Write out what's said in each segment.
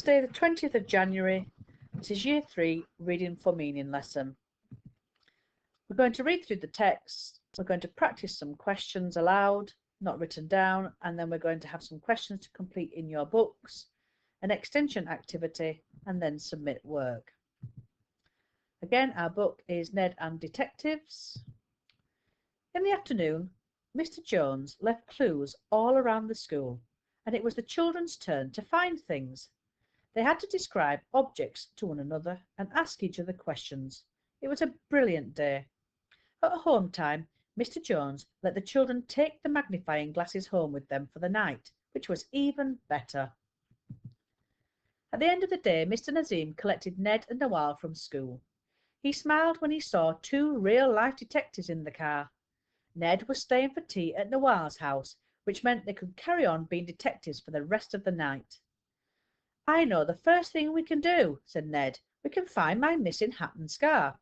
Thursday, the 20th of January. This is Year 3 Reading for Meaning lesson. We're going to read through the text. We're going to practice some questions aloud, not written down, and then we're going to have some questions to complete in your books, an extension activity, and then submit work. Again, our book is Ned and Detectives. In the afternoon, Mr. Jones left clues all around the school, and it was the children's turn to find things. They had to describe objects to one another and ask each other questions. It was a brilliant day. At home time, Mr. Jones let the children take the magnifying glasses home with them for the night, which was even better. At the end of the day, Mr. Nazim collected Ned and Nawal from school. He smiled when he saw two real-life detectives in the car. Ned was staying for tea at Nawal's house, which meant they could carry on being detectives for the rest of the night. "I know the first thing we can do," said Ned. "We can find my missing hat and scarf."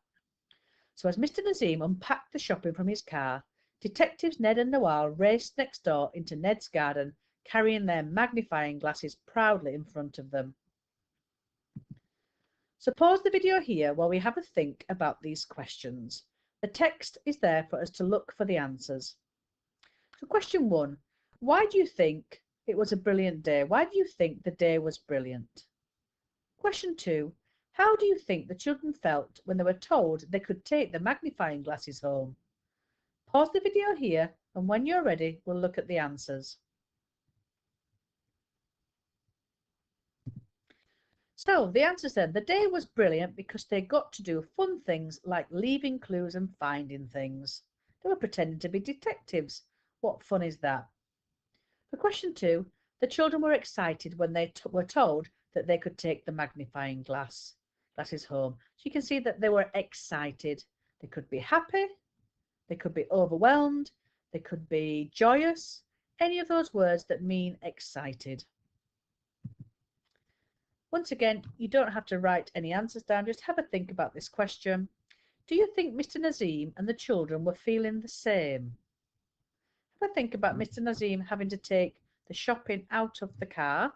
So as Mr. Nazim unpacked the shopping from his car, detectives Ned and Nawal raced next door into Ned's garden, carrying their magnifying glasses proudly in front of them. So pause the video here while we have a think about these questions. The text is there for us to look for the answers. So question 1, why do you think it was a brilliant day? Why do you think the day was brilliant? Question 2, how do you think the children felt when they were told they could take the magnifying glasses home? Pause the video here, and when you're ready, we'll look at the answers. So the answers then, the day was brilliant because they got to do fun things like leaving clues and finding things. They were pretending to be detectives. What fun is that? For question 2, the children were excited when they were told that they could take the magnifying glasses home. So you can see that they were excited. They could be happy, they could be overwhelmed, they could be joyous, any of those words that mean excited. Once again, you don't have to write any answers down, just have a think about this question. Do you think Mr. Nazim and the children were feeling the same? Have a think about Mr. Nazim having to take the shopping out of the car.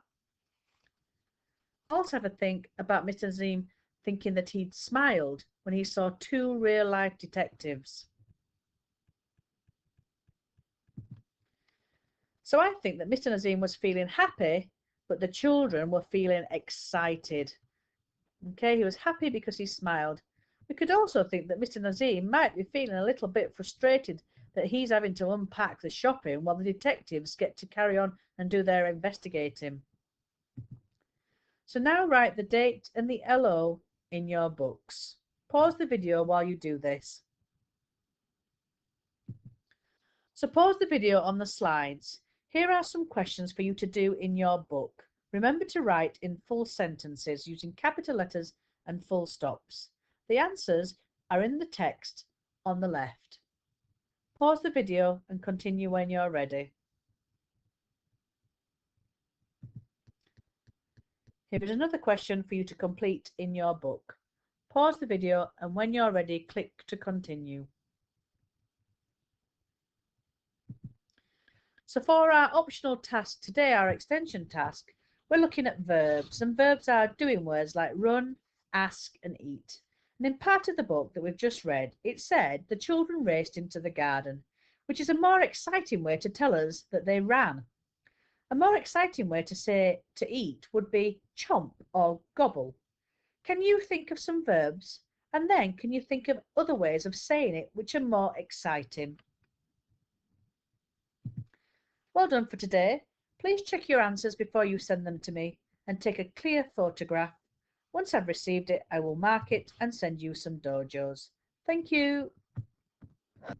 Also have a think about Mr. Nazim thinking that he'd smiled when he saw two real-life detectives. So I think that Mr. Nazim was feeling happy, but the children were feeling excited. Okay, he was happy because he smiled. We could also think that Mr. Nazim might be feeling a little bit frustrated that he's having to unpack the shopping while the detectives get to carry on and do their investigating. So now write the date and the LO in your books. Pause the video while you do this. So pause the video on the slides. Here are some questions for you to do in your book. Remember to write in full sentences using capital letters and full stops. The answers are in the text on the left. Pause the video and continue when you're ready. Here is another question for you to complete in your book. Pause the video and when you're ready, click to continue. So for our optional task today, our extension task, we're looking at verbs, and verbs are doing words like run, ask and eat. And in part of the book that we've just read, it said the children raced into the garden, which is a more exciting way to tell us that they ran. A more exciting way to say to eat would be chomp or gobble. Can you think of some verbs? And then can you think of other ways of saying it which are more exciting? Well done for today. Please check your answers before you send them to me and take a clear photograph. Once I've received it, I will mark it and send you some dojos. Thank you.